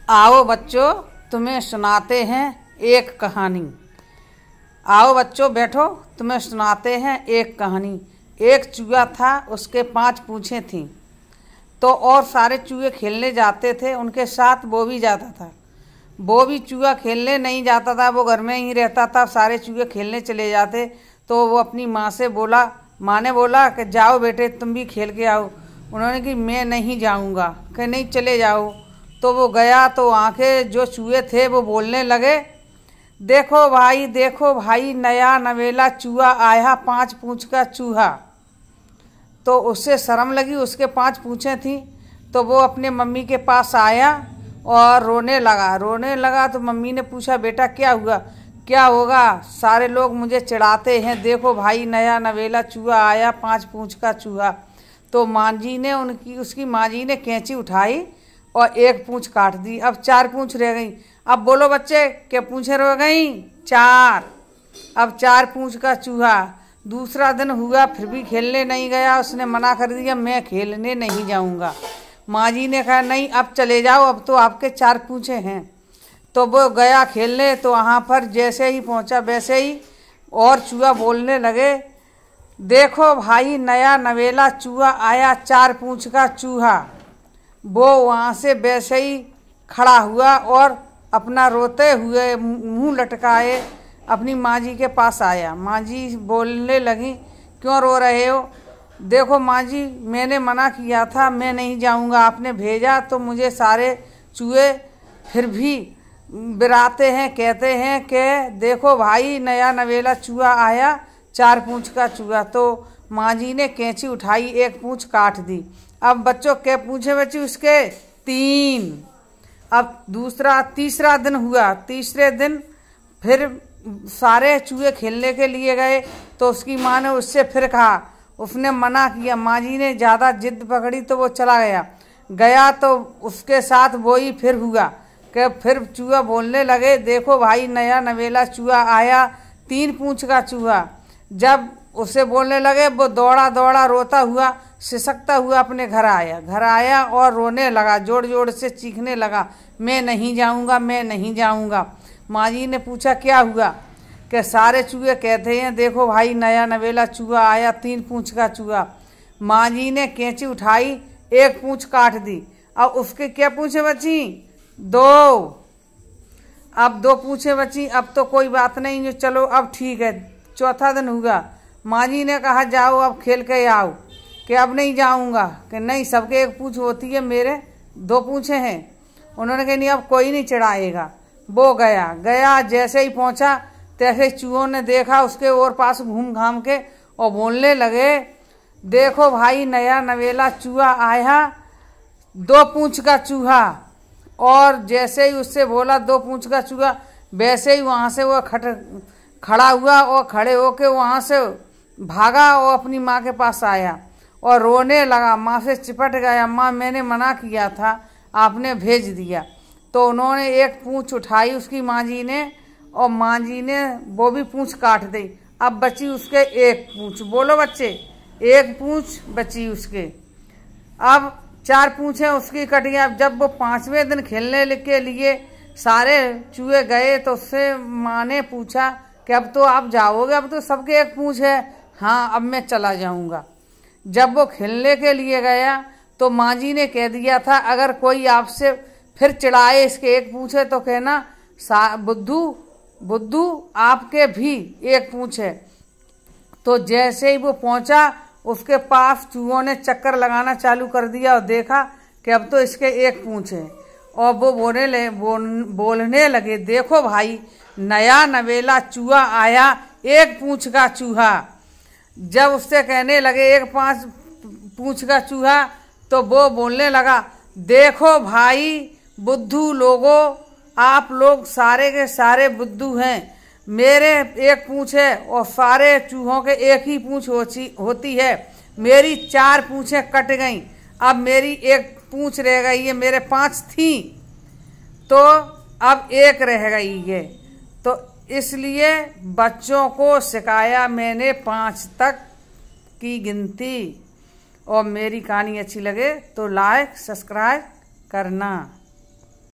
आओ बच्चों, तुम्हें सुनाते हैं एक कहानी। आओ बच्चों बैठो, तुम्हें सुनाते हैं एक कहानी। एक चूहा था, उसके 5 पूँछें थीं। तो और सारे चूहे खेलने जाते थे, उनके साथ वो भी जाता था। वो भी चूहा खेलने नहीं जाता था, वो घर में ही रहता था। सारे चूहे खेलने चले जाते तो वो अपनी माँ से बोला, माँ ने बोला कि जाओ बेटे तुम भी खेल के आओ। उन्होंने कि मैं नहीं जाऊँगा, कि नहीं चले जाओ। तो वो गया तो वहाँ के जो चूहे थे वो बोलने लगे, देखो भाई नया नवेला चूहा आया, 5 पूँछ का चूहा। तो उससे शर्म लगी, उसके 5 पूँछें थीं। तो वो अपने मम्मी के पास आया और रोने लगा। तो मम्मी ने पूछा, बेटा क्या हुआ? क्या होगा, सारे लोग मुझे चिढ़ाते हैं, देखो भाई नया नवेला चूहा आया, 5 पूँछ का चूहा। तो माँ जी ने उसकी माँ जी ने कैंची उठाई और 1 पूँछ काट दी। अब 4 पूँछ रह गई। अब बोलो बच्चे, क्या पूँछें रह गई? 4। अब 4 पूँछ का चूहा। दूसरा दिन हुआ, फिर भी खेलने नहीं गया। उसने मना कर दिया, मैं खेलने नहीं जाऊंगा। माँ जी ने कहा, नहीं अब चले जाओ, अब तो आपके 4 पूँछें हैं। तो वो गया खेलने। तो वहाँ पर जैसे ही पहुँचा वैसे ही और चूहा बोलने लगे, देखो भाई नया नवेला चूहा आया, 4 पूँछ का चूहा। वो वहाँ से वैसे ही खड़ा हुआ और अपना रोते हुए मुंह लटकाए अपनी माँ जी के पास आया। माँ जी बोलने लगी, क्यों रो रहे हो? देखो माँ जी, मैंने मना किया था, मैं नहीं जाऊँगा, आपने भेजा तो मुझे सारे चूहे फिर भी बिराते हैं, कहते हैं कि देखो भाई नया नवेला चूहा आया, 4 पूँछ का चूहा। तो माँ जी ने कैंची उठाई, 1 पूँछ काट दी। अब बच्चों क्या पूछे बच्चे उसके? 3। अब तीसरा दिन हुआ। तीसरे दिन फिर सारे चूहे खेलने के लिए गए। तो उसकी माँ ने उससे फिर कहा, उसने मना किया। माँ जी ने ज़्यादा जिद पकड़ी तो वो चला गया तो उसके साथ वो ही फिर हुआ कि फिर चूहा बोलने लगे, देखो भाई नया नवेला चूहा आया, 3 पूँछ का चूहा। जब उसे बोलने लगे, वो दौड़ा रोता हुआ सिसकता हुआ अपने घर आया और रोने लगा, जोर जोर से चीखने लगा, मैं नहीं जाऊंगा, मैं नहीं जाऊंगा। माँ जी ने पूछा, क्या हुआ? कि सारे चूहे कहते हैं, देखो भाई नया नवेला चूहा आया, 3 पूँछ का चूहा। माँ जी ने कैंची उठाई, 1 पूँछ काट दी। अब उसके क्या पूछे बची? 2। अब 2 पूछे बची। अब तो कोई बात नहीं, जो चलो अब ठीक है। चौथा दिन हुआ। माँ जी ने कहा, जाओ अब खेल के आओ। कि अब नहीं जाऊंगा, कि नहीं सबके 1 पूँछ होती है, मेरे 2 पूँछें हैं। उन्होंने कहा, नहीं अब कोई नहीं चढ़ाएगा। वो गया जैसे ही पहुंचा तैसे चूहों ने देखा, उसके और पास घूम घाम के और बोलने लगे, देखो भाई नया नवेला चूहा आया, 2 पूँछ का चूहा। और जैसे ही उससे बोला 2 पूँछ का चूहा, वैसे ही वहाँ से वो खड़ा हुआ और खड़े होके वहाँ से भागा और अपनी माँ के पास आया और रोने लगा। माँ से चिपट गया, माँ मैंने मना किया था, आपने भेज दिया। तो उन्होंने 1 पूँछ उठाई उसकी माँ जी ने, और माँ जी ने वो भी पूँछ काट दी। अब बची उसके 1 पूँछ। बोलो बच्चे, 1 पूँछ बची उसके। अब 4 पूँछें उसकी कट गई। अब जब वो 5वें दिन खेलने के लिए सारे चूहे गए तो उससे माँ ने पूछा कि अब तो आप जाओगे, अब तो सबके 1 पूँछ है। हाँ अब मैं चला जाऊँगा। जब वो खेलने के लिए गया तो माँ जी ने कह दिया था, अगर कोई आपसे फिर चिढ़ाए इसके 1 पूँछ है तो कहना, बुद्धू आपके भी 1 पूँछ है। तो जैसे ही वो पहुंचा उसके पास चूहों ने चक्कर लगाना चालू कर दिया और देखा कि अब तो इसके 1 पूँछ है। और वो बोलने लगे, देखो भाई नया नवेला चूहा आया, 1 पूँछ का चूहा। जब उससे कहने लगे 1 पूँछ का चूहा, तो वो बोलने लगा, देखो भाई बुद्धू लोगों, आप लोग सारे के सारे बुद्धू हैं। मेरे 1 पूँछ है और सारे चूहों के 1 ही पूँछ होती है। मेरी 4 पूँछें कट गईं, अब मेरी 1 पूँछ रह गई है। मेरे 5 थी तो अब 1 रह गई है। तो इसलिए बच्चों को सिखाया मैंने 5 तक की गिनती। और मेरी कहानी अच्छी लगे तो लाइक सब्सक्राइब करना।